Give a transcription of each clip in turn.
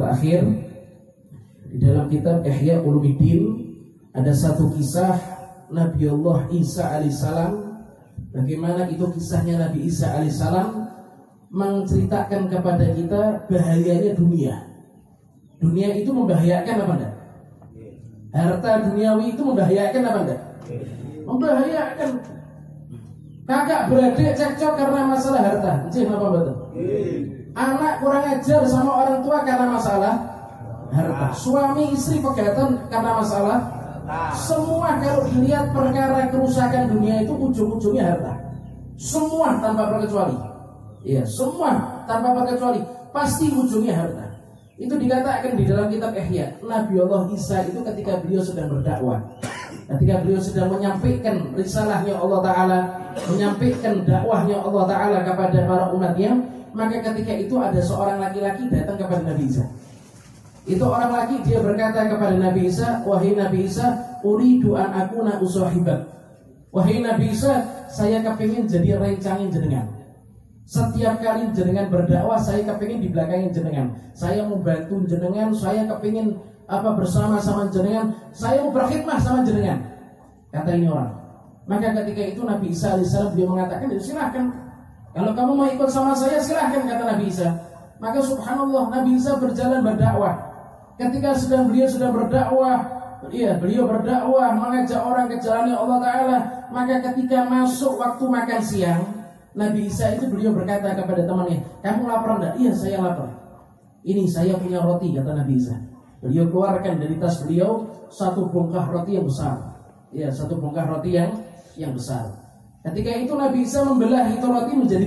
terakhir di dalam kitab Ihya Ulumuddin ada satu kisah Nabi Allah Isa alaihissalam. Bagaimana itu kisahnya Nabi Isa alaihissalam menceritakan kepada kita bahayanya dunia. Dunia itu membahayakan apa enggak? Harta duniawi itu membahayakan apa enggak? Membahayakan. Kakak beradik cekcok karena masalah harta. Encik apa betul? Anak kurang ajar sama orang tua karena masalah harta. Suami istri pegatan karena masalah. Semua kalau dilihat perkara kerusakan dunia itu ujung-ujungnya harta. Semua tanpa terkecuali. Iya, semua tanpa terkecuali pasti ujungnya harta. Itu dikatakan di dalam kitab Ihya. Nabi Allah Isa itu ketika beliau sedang berdakwah, ketika beliau sedang menyampaikan risalahnya Allah Ta'ala, menyampaikan dakwahnya Allah Ta'ala kepada para umatnya, maka ketika itu ada seorang laki-laki datang kepada Nabi Isa. Itu orang laki, dia berkata kepada Nabi Isa, wahai Nabi Isa, uridu an akuna usahibak. Wahai Nabi Isa, saya kepingin jadi rencangin jenengan. Setiap kali jenengan berdakwah, saya kepingin di belakangin jenengan. Saya mau bantu jenengan, saya kepingin bersama-sama jenengan, saya mau berkhidmah sama jenengan. Kata ini orang. Maka ketika itu Nabi Isa alaihissalam beliau mengatakan, silahkan. Kalau kamu mau ikut sama saya, silahkan, kata Nabi Isa. Maka subhanallah, Nabi Isa berjalan berdakwah. Ketika beliau sedang berdakwah, beliau berdakwah mengajak orang ke jalannya Allah Ta'ala. Maka ketika masuk waktu makan siang, Nabi Isa itu beliau berkata kepada temannya, kamu lapar enggak? Iya, saya lapar. Ini saya punya roti, kata Nabi Isa. Beliau keluarkan dari tas beliau satu bongkah roti yang besar. Ya, satu bongkah roti yang besar. Ketika itu Nabi Isa membelah itu roti menjadi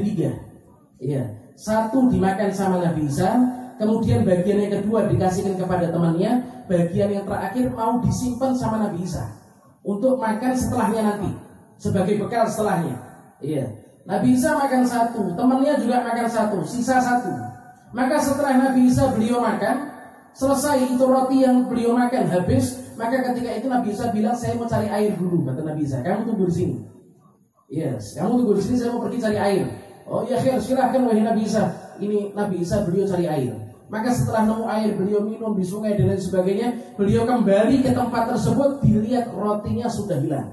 3. Ya, satu dimakan sama Nabi Isa, kemudian bagian yang kedua dikasihkan kepada temannya, bagian yang terakhir mau disimpan sama Nabi Isa untuk makan setelahnya nanti, sebagai bekal setelahnya. Iya. Nabi Isa makan 1, temannya juga makan 1, sisa 1. Maka setelah Nabi Isa beliau makan, selesai itu roti yang beliau makan habis, maka ketika itu Nabi Isa bilang, saya mau cari air dulu, kata Nabi Isa. Kamu tunggu di sini. Yes, kamu tunggu di sini, saya mau pergi cari air. Oh iya, silahkan wahai Nabi Isa. Ini Nabi Isa beliau cari air. Maka setelah nemu air, beliau minum di sungai dan lain sebagainya. Beliau kembali ke tempat tersebut, dilihat rotinya sudah hilang.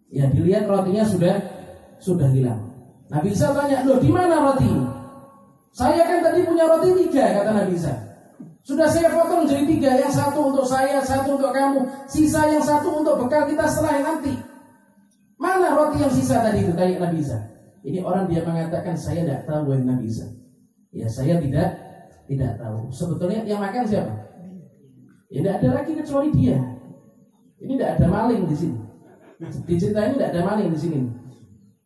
Ya, dilihat rotinya sudah hilang. Nabi Isa tanya, loh di mana roti? Saya kan tadi punya roti 3, kata Nabi Isa. Sudah saya potong jadi 3, yang 1 untuk saya, 1 untuk kamu, sisa yang 1 untuk bekal kita setelah nanti. Mana roti yang sisa tadi itu? Tanya Nabi Isa. Ini orang dia mengatakan, saya tidak tahu wahai Nabi Isa. Ya, saya tidak tahu. Sebetulnya yang makan siapa? Ya tidak ada lagi kecuali dia. Ini tidak ada maling di sini. Di cerita ini tidak ada maling di sini.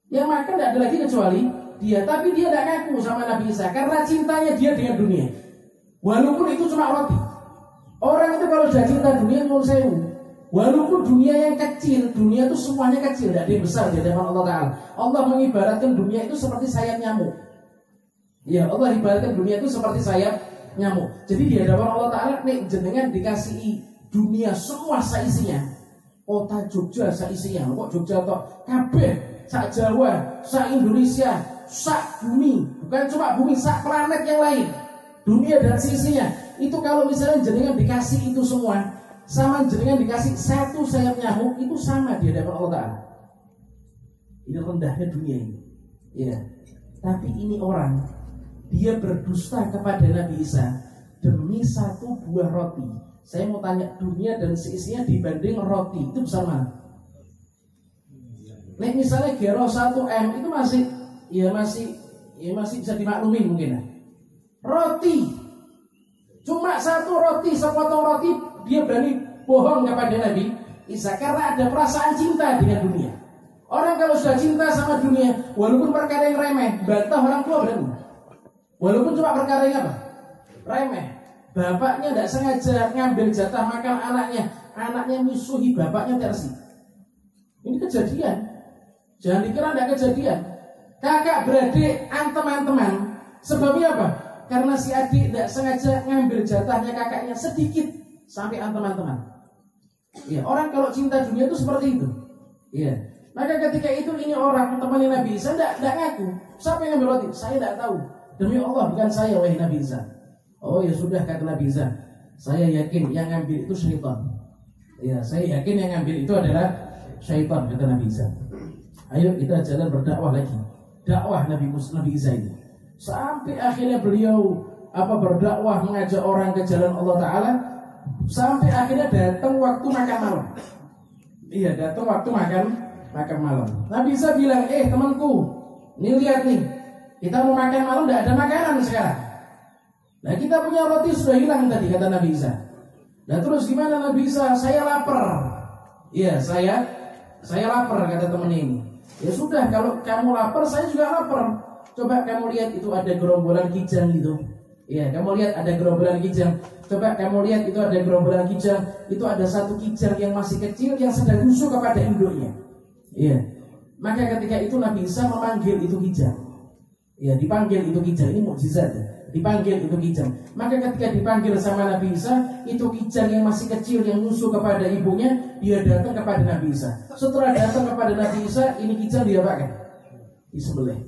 Yang makan tidak ada lagi kecuali dia. Tapi dia tidak ngaku sama Nabi Isa karena cintanya dia dengan dunia. Walaupun itu cuma roti. Orang itu kalau sudah cinta dunia nyuwun sewu. Walaupun dunia yang kecil, dunia itu semuanya kecil, tidak ada yang besar di hadapan Allah Ta'ala. Allah mengibaratkan dunia itu seperti sayap nyamuk. Ya, Allah ibaratkan dunia itu seperti sayap nyamuk. Jadi di hadapan Allah Ta'ala, nih jenengan dikasih dunia semua saisinya. Kota Jogja saisinya. Kok Jogja kok kabeh, sak Jawa, sak Indonesia, sak bumi. Bukan cuma bumi, sak planet yang lain. Dunia dan sisinya. Itu kalau misalnya jenengan dikasih itu semua, sama jenengan dikasih 1 sayap nyamuk, itu sama di hadapan Allah Ta'ala. Ini rendahnya dunia ini. Ya. Tapi ini orang, dia berdusta kepada Nabi Isa demi 1 buah roti. Saya mau tanya, dunia dan seisinya dibanding roti itu besar mana? Nek misalnya gero 1M itu masih bisa dimaklumi mungkin. Roti, cuma 1 roti, sepotong roti, dia berani bohong kepada Nabi Isa karena ada perasaan cinta dengan dunia. Orang kalau sudah cinta sama dunia, walaupun perkara yang remeh, bantah orang tua berani. Walaupun cuma perkara yang apa? Remeh. Bapaknya tidak sengaja ngambil jatah makan anaknya musuhi bapaknya tersi. Ini kejadian. Jangan dikira tidak kejadian. Kakak beradik antem-anteman. Sebabnya apa? Karena si adik tidak sengaja ngambil jatahnya kakaknya sedikit sampai antem-anteman. Ya, orang kalau cinta dunia itu seperti itu. Ya. Maka ketika itu ini orang temannya Nabi Isa tidak ngaku. Siapa yang ngambil roti? Saya tidak tahu. Demi Allah bukan saya wahai Nabi Isa. Oh ya sudah, kata Nabi Isa, saya yakin yang ngambil itu syaitan. Ya, saya yakin yang ngambil itu adalah syaitan, kata Nabi Isa. Ayo kita jalan berdakwah lagi. Dakwah Nabi Isa ini. Sampai akhirnya beliau berdakwah, mengajak orang ke jalan Allah Ta'ala. Sampai akhirnya datang waktu makan malam. Iya, datang waktu makan malam. Nabi Isa bilang, temanku, nih lihat nih, kita mau makan malam, tidak ada makanan sekarang. Nah kita punya roti sudah hilang tadi, kata Nabi Isa. Nah terus gimana Nabi Isa? Saya lapar. Iya, saya lapar, kata temen ini. Ya sudah, kalau kamu lapar, saya juga lapar. Coba kamu lihat itu ada gerombolan kijang gitu. Iya, kamu lihat ada gerombolan kijang. Coba kamu lihat itu ada gerombolan kijang. Itu ada satu kijang yang masih kecil yang sedang busuk kepada induknya. Iya. Maka ketika itu Nabi Isa memanggil itu kijang. Iya, dipanggil itu kijang. Ini mukjizat. Dipanggil itu kijang. Maka ketika dipanggil sama Nabi Isa, itu kijang yang masih kecil yang nyusu kepada ibunya, dia datang kepada Nabi Isa. Setelah datang kepada Nabi Isa, ini kijang dia pakai disembelih.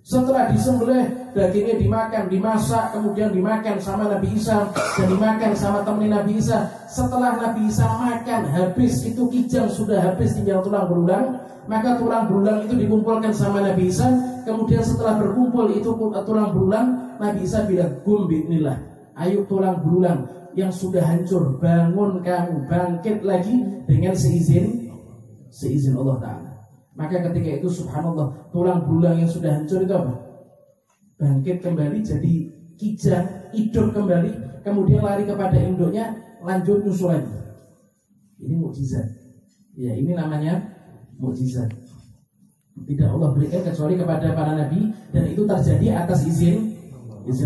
Setelah disembelih, dagingnya dimakan, dimasak, kemudian dimakan sama Nabi Isa dan dimakan sama teman Nabi Isa. Setelah Nabi Isa makan habis, itu kijang sudah habis, tinggal tulang belulang. Maka tulang belulang itu dikumpulkan sama Nabi Isa. Kemudian setelah berkumpul itu tulang belulang, Nabi Isa bilang, "Qum bi'nillah, ayo tulang belulang yang sudah hancur, bangun kamu, bangkit lagi dengan seizin Allah Ta'ala." Maka ketika itu subhanallah, tulang belulang yang sudah hancur itu apa? Bangkit kembali jadi kijang, hidup kembali, kemudian lari kepada induknya, lanjut nyusul lagi. Ini mukjizat. Ya, ini namanya mukjizat. Tidak Allah berikan kecuali kepada para nabi, dan itu terjadi atas izin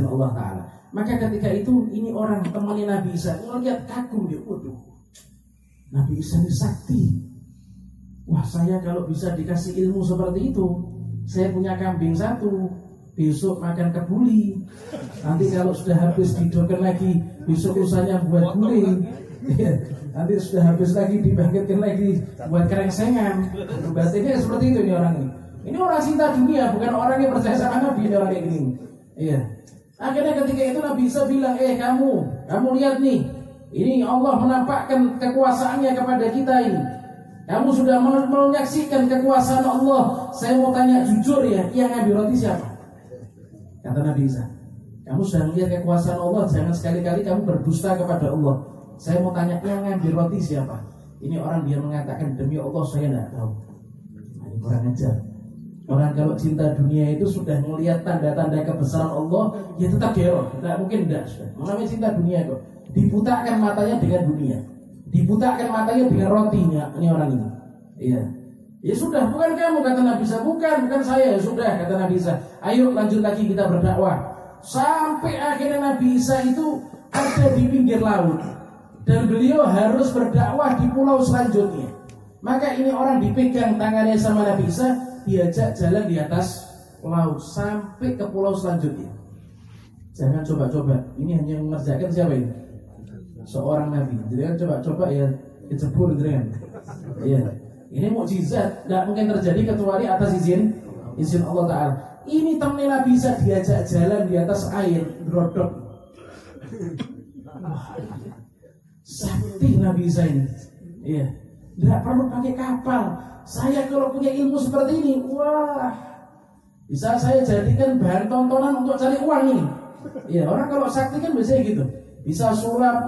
Allah Ta'ala. Maka ketika itu ini orang temannya Nabi Isa melihat kagum dia, waduh, Nabi Isa ini sakti. Wah, saya kalau bisa dikasih ilmu seperti itu, saya punya kambing satu, besok makan kebuli. Nanti kalau sudah habis dihidupkan lagi, besok usahanya buat guling. Nanti sudah habis lagi dibangkitkan lagi buat kerengsengan. Berarti seperti itu nih orang ini. Ini orang cinta dunia, bukan orang yang percaya sama Nabi, ini orang ini. Iya. Akhirnya ketika itu Nabi Isa bilang, kamu lihat nih, ini Allah menampakkan kekuasaannya kepada kita ini. Kamu sudah menyaksikan kekuasaan Allah. Saya mau tanya jujur ya, yang ngambil roti siapa? Kata Nabi Isa, kamu sudah melihat kekuasaan Allah, jangan sekali-kali kamu berdusta kepada Allah. Saya mau tanya, yang ngambil roti siapa? Ini orang dia mengatakan, demi Allah saya tidak tahu. Nah, ini kurang ajar. Orang kalau cinta dunia itu sudah melihat tanda-tanda kebesaran Allah, ya tetap gelo. Tidak mungkin tidak. Namanya cinta dunia kok. Dibutakan matanya dengan dunia, dibutakan matanya dengan rotinya. Ini orang ini. Iya. Ya sudah, bukan kamu, kata Nabi Isa. Bukan saya. Ya sudah, kata Nabi Isa. Ayo lanjut lagi kita berdakwah. Sampai akhirnya Nabi Isa itu ada di pinggir laut, dan beliau harus berdakwah di pulau selanjutnya. Maka ini orang dipegang tangannya sama Nabi Isa, diajak jalan di atas laut sampai ke pulau selanjutnya. Jangan coba-coba. Ini hanya mengerjakan siapa ini? Seorang Nabi. Jadi kan coba-coba ya kecebur gitu kan. Iya. Ini mukjizat, tidak mungkin terjadi kecuali atas izin Allah Ta'ala. Ini teman Nabi Isa diajak jalan di atas air, berodok. Sakti Nabi Isa ini. Iya. Tidak perlu pakai kapal. Saya kalau punya ilmu seperti ini, wah, bisa saya jadikan bahan tontonan untuk cari uang ini. Iya, orang kalau sakti kan biasanya gitu. Bisa sulap,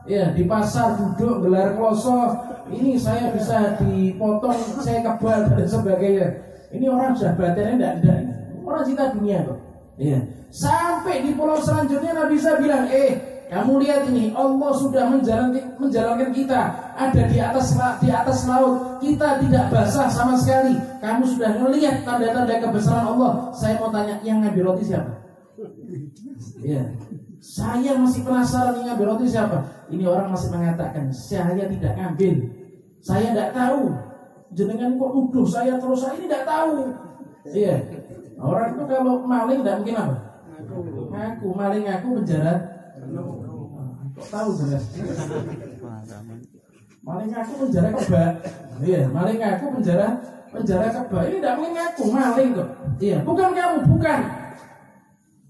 ya di pasar duduk gelar kloso. Ini saya bisa dipotong, saya kebal dan sebagainya. Ini orang sudah batinnya tidak. Orang cinta dunia kok. Iya. Sampai di pulau selanjutnya Nabi Isa bilang, kamu lihat ini, Allah sudah menjalankan kita ada di atas laut. Kita tidak basah sama sekali. Kamu sudah melihat tanda-tanda kebesaran Allah. Saya mau tanya, yang ngambil roti siapa? Ya, saya masih penasaran yang ngambil roti siapa. Ini orang masih mengatakan, saya tidak ngambil. Saya tidak tahu. Jenengan kok nuduh saya terus, saya ini tidak tahu. Iya. Orang itu kalau maling tidak mungkin apa? Ngaku, maling ngaku penjara. Kok tahu jelas? Maling ngaku penjara kebak. Iya, maling ngaku penjara kebak. Ini tidak mungkin ngaku maling kok. Iya, bukan kamu, bukan.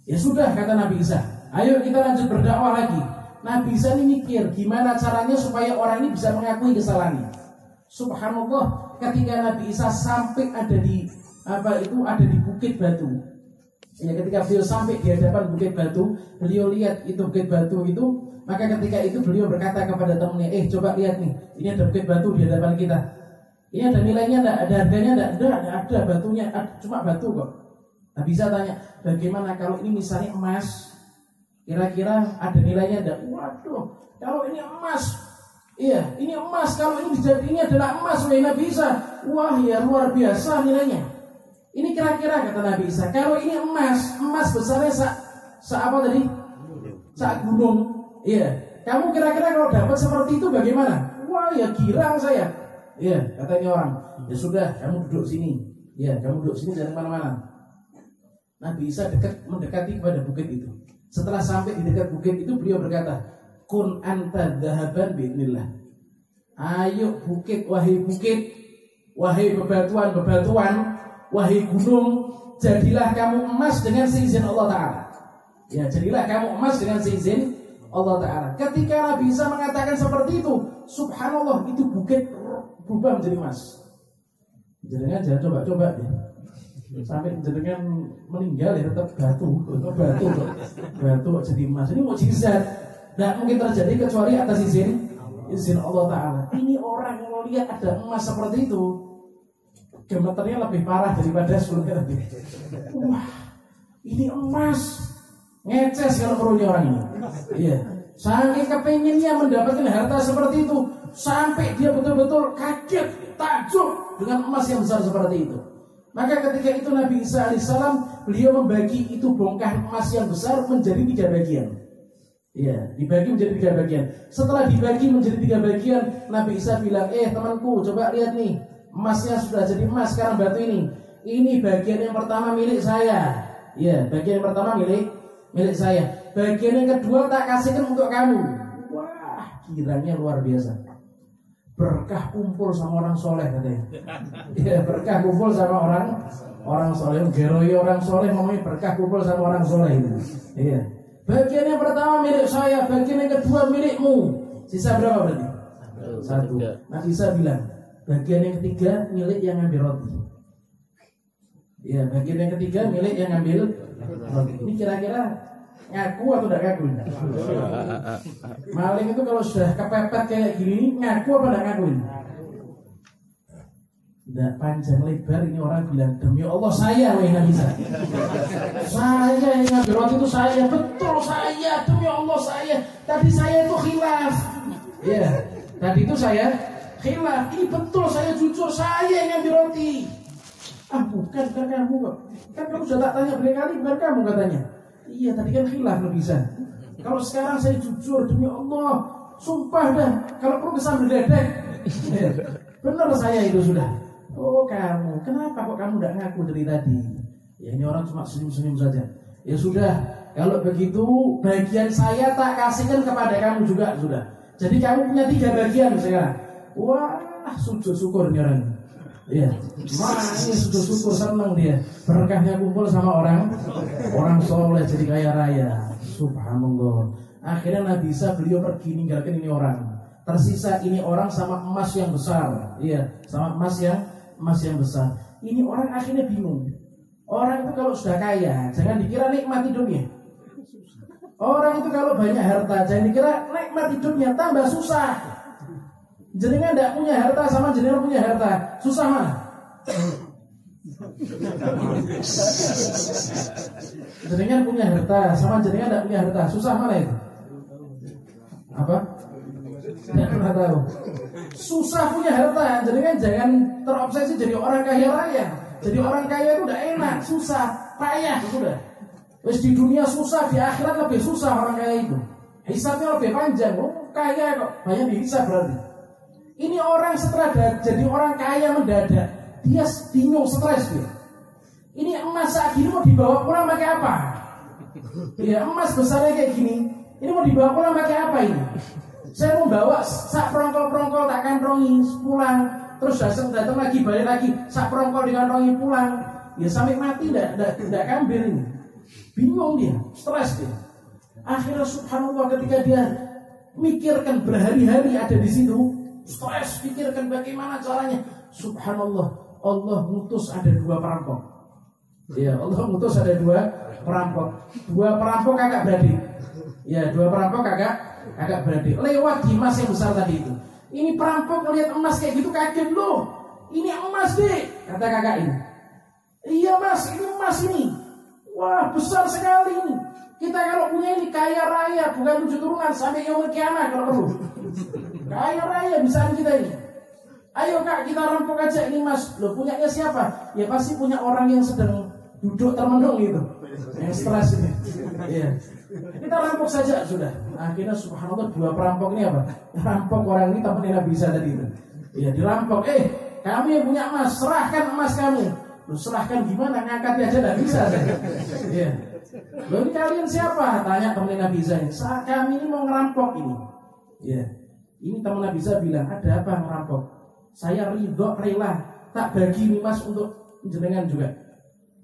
Ya sudah, kata Nabi Isa. Ayo kita lanjut berdakwah lagi. Nabi Isa ini mikir gimana caranya supaya orang ini bisa mengakui kesalahannya. Subhanallah, ketika Nabi Isa sampai ada di Bukit Batu. Ya, ketika beliau sampai di hadapan Bukit Batu, beliau lihat itu Bukit Batu itu, maka ketika itu beliau berkata kepada temannya, coba lihat nih, ini ada Bukit Batu di hadapan kita. Ini ada nilainya enggak? Ada harganya enggak? Enggak ada batunya, cuma batu kok. Nah, bisa tanya, bagaimana kalau ini misalnya emas? Kira-kira ada nilainya enggak? Waduh, kalau ini emas, iya, ini emas. Kalau ini adalah emas, wahai Nabi Isa. Wah, ya luar biasa nilainya. Ini kira-kira kata Nabi Isa, kalau ini emas besarnya apa tadi? Sak gunung. Iya. Kamu kira-kira kalau dapat seperti itu bagaimana? Wah, ya girang saya. Iya, katanya orang. Ya sudah, kamu duduk sini. Ya, kamu duduk sini jangan kemana-mana. Nabi Isa mendekati kepada bukit itu. Setelah sampai di dekat bukit itu, beliau berkata, kun anta dhahaban bi'nillah. Ayo bukit, wahai bebatuan, wahai gunung, jadilah kamu emas dengan seizin Allah Ta'ala. Ya, jadilah kamu emas dengan seizin Allah Ta'ala. Ketika Nabi Isa mengatakan seperti itu, subhanallah, itu bukit berubah menjadi emas. Jenengan jangan coba-coba deh. Sampai jenengan meninggal ya tetap batu jadi emas. Ini mukjizat. Tidak mungkin terjadi kecuali atas izin Allah Ta'ala. Ini orang yang lihat ada emas seperti itu, gemeternya lebih parah daripada sebelumnya tadi. Wah, ini emas. Ngeces kalau perlunya orang ini. Iya. Saking kepengennya mendapatkan harta seperti itu, sampai dia betul-betul kaget, takjub dengan emas yang besar seperti itu. Maka ketika itu Nabi Isa alaihissalam, beliau membagi itu bongkah emas yang besar menjadi 3 bagian. Iya, dibagi menjadi 3 bagian. Setelah dibagi menjadi 3 bagian, Nabi Isa bilang, temanku, coba lihat nih, emasnya sudah jadi emas sekarang batu ini. Ini bagian yang pertama milik saya. Iya, bagian yang pertama milik saya. Bagian yang kedua tak kasihkan untuk kamu. Wah, kiranya luar biasa. Berkah kumpul sama orang soleh katanya. Ya, berkah kumpul sama orang soleh. Geroi orang soleh ngomongnya berkah kumpul sama orang soleh itu. Iya. Bagian yang pertama milik saya, bagian yang kedua milikmu. Sisa berapa berarti? 1. Nabi Isa bilang, bagian yang ketiga milik yang ngambil roti. Ya, bagian yang ketiga milik yang ngambil roti. Ini kira-kira ngaku atau tidak ngaku? Maling itu kalau sudah kepepet kayak gini, ngaku apa tidak ngaku? Tidak panjang lebar, ini orang bilang, demi Allah saya Nabi Isa. Saya yang ngambil roti itu saya, betul saya, demi Allah saya. Tadi saya itu khilaf. Ya, tadi itu saya khilaf. Ini betul saya jujur, saya yang ngambil roti. Bukan kamu kok. Kan kamu sudah tak tanya berkali, bukan kamu katanya. Iya, tadi kan khilaf Nabi Isa. Kalau sekarang saya jujur demi Allah, sumpah dah, kalau perlu kesambil dedek. Benar saya itu sudah. Oh kamu, kenapa kok kamu tidak ngaku dari tadi? Ya ini orang cuma senyum-senyum saja. Ya sudah, kalau begitu bagian saya tak kasihkan kepada kamu juga sudah. Jadi kamu punya 3 bagian sekarang. Wah, sujud syukur nih orang. Iya, ini sujud syukur, senang dia. Berkahnya kumpul sama orang soleh jadi kaya raya. Subhanallah. Akhirnya Nabi Isa beliau pergi ninggalkan ini orang. Tersisa ini orang sama emas yang besar. Iya, sama emas yang besar. Ini orang akhirnya bingung. Orang itu kalau sudah kaya, jangan dikira nikmat hidupnya. Orang itu kalau banyak harta, jangan dikira nikmat hidupnya, tambah susah. Jenengan tidak punya harta sama jenengan punya harta, susah mana? Jenengan punya harta sama jenengan tidak punya harta, susah mana itu? Apa? Tidak pernah tahu. Susah punya harta, jenengan jangan terobsesi jadi orang kaya raya. Jadi orang kaya itu udah enak, susah, payah sudah. Wes di dunia susah, di akhirat lebih susah orang kaya itu. Hisabnya lebih panjang, kaya kok, banyak dihisab berarti. Ini orang setelah jadi orang kaya mendadak, dia bingung, stres dia. Ini emas saat gini mau dibawa pulang pakai apa? Ya emas besarnya kayak gini, ini mau dibawa pulang pakai apa ini? Saya mau bawa sak perongkol-perongkol tak kantongi pulang, terus datang lagi balik lagi sak perongkol dikantongi pulang. Ya sampai mati tidak ambil ini. Bingung dia, stres dia. Akhirnya subhanallah ketika dia mikirkan berhari-hari ada di situ, stres pikirkan bagaimana caranya. Subhanallah, Allah ngutus ada 2 perampok. Ya, Allah ngutus ada 2 perampok. 2 perampok kakak beradik. Ya, 2 perampok kakak beradik. Lewat di emas yang besar tadi itu. Ini perampok melihat emas kayak gitu kaget loh. Ini emas deh, kata kakak ini. Iya mas, ini emas ini. Wah besar sekali ini. Kita kalau punya ini kaya raya, bukan 7 turunan sampai yaumul kiamat kalau perlu. Kaya raya bisa kita ini. Ayo kak kita rampok aja ini mas. Loh punyanya siapa? Ya pasti punya orang yang sedang duduk termenung gitu, yang stres ini. Iya. Kita rampok saja sudah. Akhirnya subhanallah 2 perampok ini apa? Rampok orang ini temannya Nabi Isa tadi itu. Iya dirampok. Kamu yang punya emas, serahkan emas kamu. Lu serahkan gimana? Ngangkat aja tidak bisa saya. Iya. Loh ini kalian siapa? Tanya teman Nabi Isa ini. Kami ini mau ngerampok ini. Iya. Ini teman Nabi Isa bilang, ada apa ngerampok? Saya ridho rela tak bagi emas untuk jenengan juga.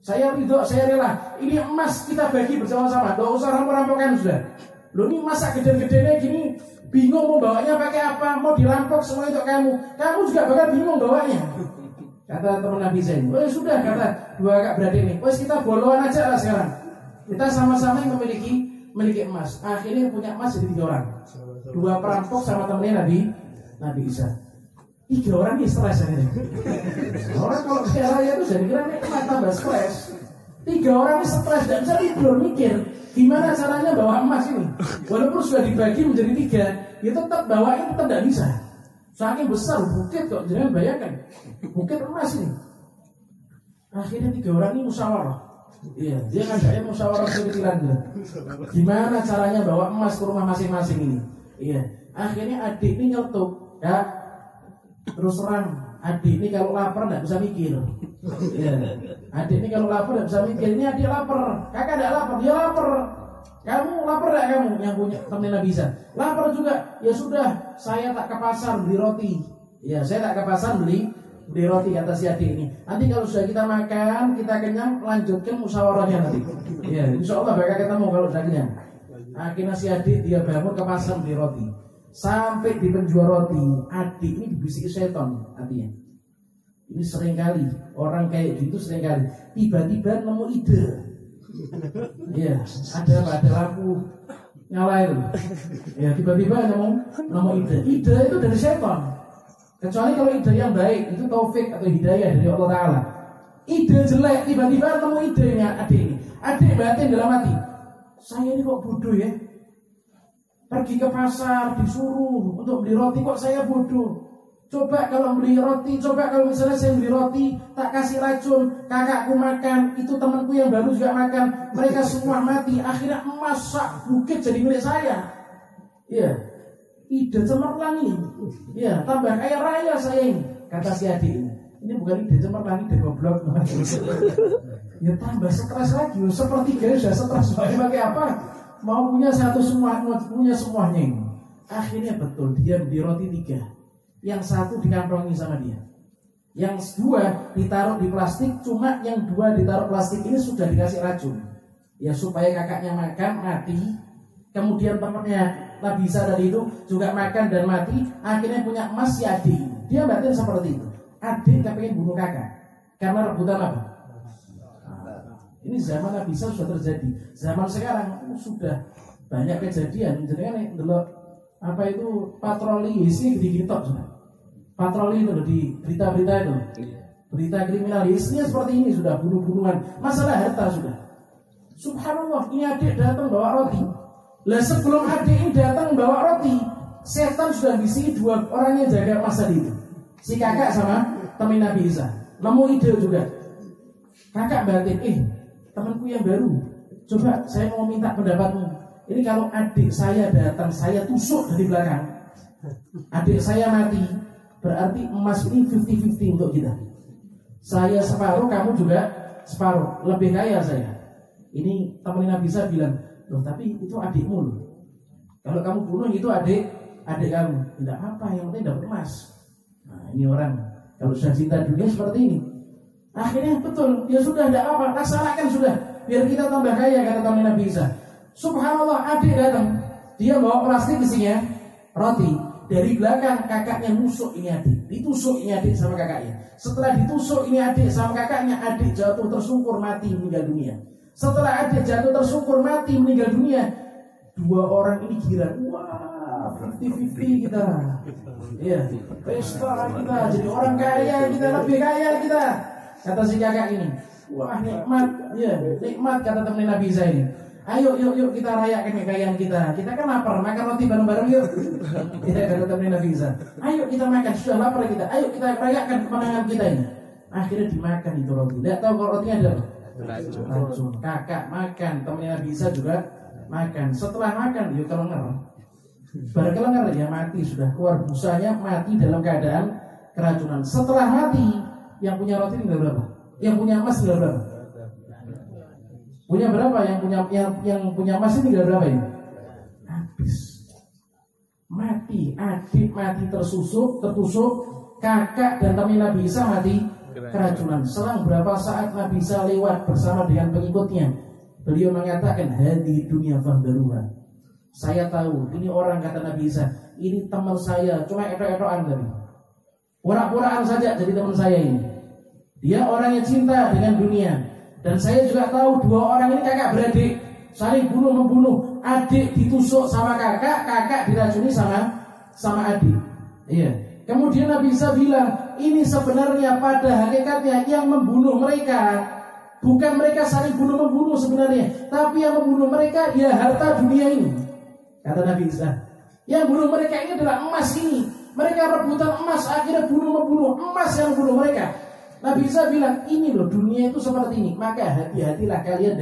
Saya ridho, saya rela. Ini emas kita bagi bersama-sama. Tidak usah rampok-rampokan sudah. Loh ini masa gede-gedenya gini, bingung mau bawanya pakai apa? Mau dirampok semua untuk kamu. Kamu juga bakal bingung bawanya. Kata teman Nabi Zain, oh sudah, kata 2 kakak beradik ini, wes kita boloan aja lah sekarang. Kita sama-sama yang memiliki emas. Akhirnya yang punya emas jadi 3 orang. 2 perampok sama temennya Nabi Isa. 3 orang ini stres akhirnya. Orang kalau kaya raya itu jadi kira nikmat tambah stres. 3 orang ini stres dan bisa tidur mikir gimana caranya bawa emas ini. Walaupun sudah dibagi menjadi 3, ya tetap bawa ini tetap tidak bisa. Saking besar bukit kok, jangan bayangkan bukit emas ini. Akhirnya 3 orang ini musyawarah. Iya, dia ngadain musyawarah kecil-kecilan. Gimana caranya bawa emas ke rumah masing-masing ini? Iya, akhirnya adik ini nyeletuk, ya. Terus terang, adik ini kalau lapar tidak bisa mikir. Iya, adik ini kalau lapar tidak bisa mikir. Ini adik lapar, kakak tidak lapar, dia lapar. Kamu lapar gak kamu yang punya temen Nabi Isa? Lapar juga. Ya sudah, saya tak ke pasar beli roti. Ya, saya tak ke pasar beli roti kata si adik ini. Nanti kalau sudah kita makan, kita kenyang, lanjutkan musyawarahnya nanti. Ya, insya Allah bakal ketemu kalau sudah kenyang. Akhirnya si adik dia bangun ke pasar beli roti. Sampai di penjual roti, adik ini dibisiki setan artinya. Ini seringkali orang kayak gitu seringkali tiba-tiba nemu ide. Iya, ada lampu nyalain. Ya tiba-tiba nemu ide. Ide itu dari setan. Kecuali kalau ide yang baik itu taufik atau hidayah dari Allah Taala. Ide jelek tiba-tiba nemu idenya adik ini. Adik batin dalam hati. Saya ini kok bodoh ya. Pergi ke pasar disuruh untuk beli roti kok saya bodoh. Coba kalau beli roti, coba kalau misalnya saya beli roti tak kasih racun, kakakku makan, itu temanku yang baru juga makan, mereka semua mati. Akhirnya emas sak bukit jadi milik saya. Iya, ide cemerlang ini. Iya, tambah kaya raya saya ini, kata si adik ini. Ini bukan ide cemerlang, ide goblok. Ya tambah stres lagi, sepertiganya sudah stres. Pakai apa? Mau punya satu semua, punya semuanya ini. Akhirnya betul dia beli roti 3. Yang 1 dikantongi sama dia. Yang 2 ditaruh di plastik. Cuma yang 2 ditaruh plastik ini sudah dikasih racun. Ya supaya kakaknya makan mati. Kemudian temannya Nabi Isa tadi itu juga makan dan mati. Akhirnya punya emas si adik. Dia batin seperti itu. Adik kepengen bunuh kakak karena rebutan apa? Ini zaman Nabi Isa sudah terjadi. Zaman sekarang sudah banyak kejadian. Jadi kan delok apa itu patroli isinya gede-gede top sudah. Patroli itu di berita-berita itu. Berita kriminal isinya seperti ini sudah, bunuh-bunuhan, masalah harta sudah. Subhanallah, ini adik datang bawa roti. Lah sebelum adik ini datang bawa roti, setan sudah bisi 2 orang yang jaga masa itu. Si kakak sama teman Nabi Isa. Nemu ide juga. Kakak batin, temanku yang baru. Coba saya mau minta pendapatmu. Ini kalau adik saya datang, saya tusuk dari belakang. Adik saya mati, berarti emas ini 50-50 untuk kita. Saya separuh, kamu juga separuh. Lebih kaya saya. Ini teman Nabi Isa bilang, loh tapi itu adikmu loh. Kalau kamu bunuh itu adik kamu. Tidak apa, yang penting dapat emas. Nah ini orang, kalau sudah cinta dunia seperti ini. Akhirnya betul, ya sudah tidak apa, laksanakan sudah. Biar kita tambah kaya, kata teman Nabi Isa. Subhanallah, adik datang, dia bawa plastik isinya roti. Dari belakang kakaknya nusuk ini adik, ditusuk ini adik sama kakaknya. Setelah ditusuk ini adik sama kakaknya, adik jatuh tersungkur mati meninggal dunia. Setelah adik jatuh tersungkur mati meninggal dunia, dua orang ini kira, wah 50-50 kita. Iya, pesta kita, jadi orang kaya kita, lebih kaya kita. Kata si kakak ini, wah nikmat, ya nikmat kata teman Nabi saya ini. Ayo yuk kita rayakan kekayaan kita. Kita kan lapar, makan roti bareng-bareng yuk. Kita kata teman Nabi Isa. Ayo kita makan, sudah lapar kita. Ayo kita rayakan kemenangan kita ini. Akhirnya dimakan itu roti. Tidak tahu kalau rotinya ada racun. Kakak makan, teman Nabi Isa juga makan. Setelah makan, yuk kelenger. Baru kelenger ya mati sudah, keluar busanya, mati dalam keadaan keracunan. Setelah mati, yang punya roti tinggal berapa? Yang punya emas tinggal berapa? Punya berapa? Yang punya emas ini tinggal berapa ini? Habis. Mati, adik mati tertusuk, kakak dan teman Nabi Isa mati keracunan. Selang berapa saat Nabi Isa lewat bersama dengan pengikutnya, beliau mengatakan, hadi dunia fahdaruha. Saya tahu, ini orang kata Nabi Isa, ini teman saya, cuma etok-etokan tadi. Pura-puraan saja jadi teman saya ini. Dia orang yang cinta dengan dunia. Dan saya juga tahu dua orang ini kakak beradik, saling bunuh-membunuh. Adik ditusuk sama kakak, kakak diracuni sama adik. Iya. Kemudian Nabi Isa bilang, ini sebenarnya pada hakikatnya yang membunuh mereka bukan mereka saling bunuh-membunuh sebenarnya, tapi yang membunuh mereka ya harta dunia ini. Kata Nabi Isa, yang bunuh mereka ini adalah emas ini. Mereka rebutan emas, akhirnya bunuh-membunuh, emas yang bunuh mereka. Nabi Isa bilang, ini loh dunia itu seperti ini. Maka hati-hatilah kalian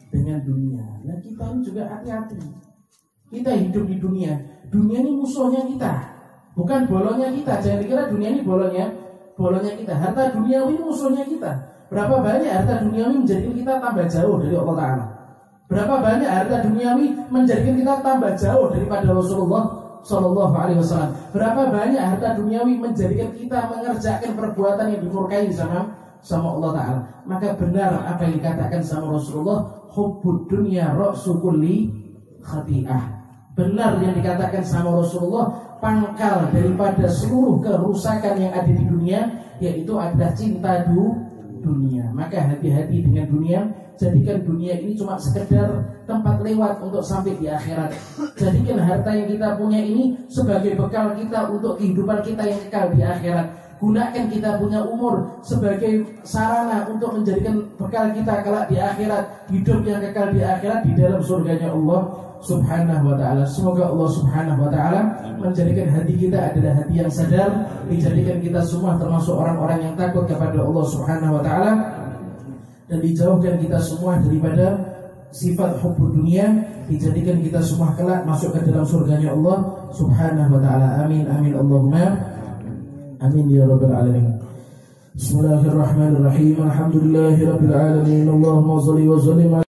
dengan dunia. Nah kita ini juga hati-hati. Kita hidup di dunia. Dunia ini musuhnya kita, bukan bolongnya kita. Jangan dikira dunia ini bolongnya kita. Harta duniawi ini musuhnya kita. Berapa banyak harta duniawi menjadikan kita tambah jauh dari Allah Ta'ala. Berapa banyak harta duniawi menjadikan kita tambah jauh daripada Rasulullah Sallallahu Alaihi Wasallam. Berapa banyak harta duniawi menjadikan kita mengerjakan perbuatan yang dimurkai sama Allah Ta'ala. Maka benar apa yang dikatakan sama Rasulullah, hubbud dunya ra'su kulli khati'ah. Benar yang dikatakan sama Rasulullah, pangkal daripada seluruh kerusakan yang ada di dunia yaitu adalah cinta dunia. Maka hati-hati dengan dunia. Jadikan dunia ini cuma sekedar tempat lewat untuk sampai di akhirat. Jadikan harta yang kita punya ini sebagai bekal kita untuk kehidupan kita yang kekal di akhirat. Gunakan kita punya umur sebagai sarana untuk menjadikan bekal kita kelak di akhirat, hidup yang kekal di akhirat di dalam surganya Allah Subhanahu wa ta'ala. Semoga Allah Subhanahu wa ta'ala menjadikan hati kita adalah hati yang sadar, dijadikan kita semua termasuk orang-orang yang takut kepada Allah Subhanahu wa ta'ala, dan dijauhkan kita semua daripada sifat hubbud dunia, dijadikan kita semua kelak masuk ke dalam surganya Allah Subhanahu wa ta'ala. Amin amin Allahumma amin ya rabbal alamin. Bismillahirrahmanirrahim. Alhamdulillahirabbil alamin. Allahumma shalli wa sallim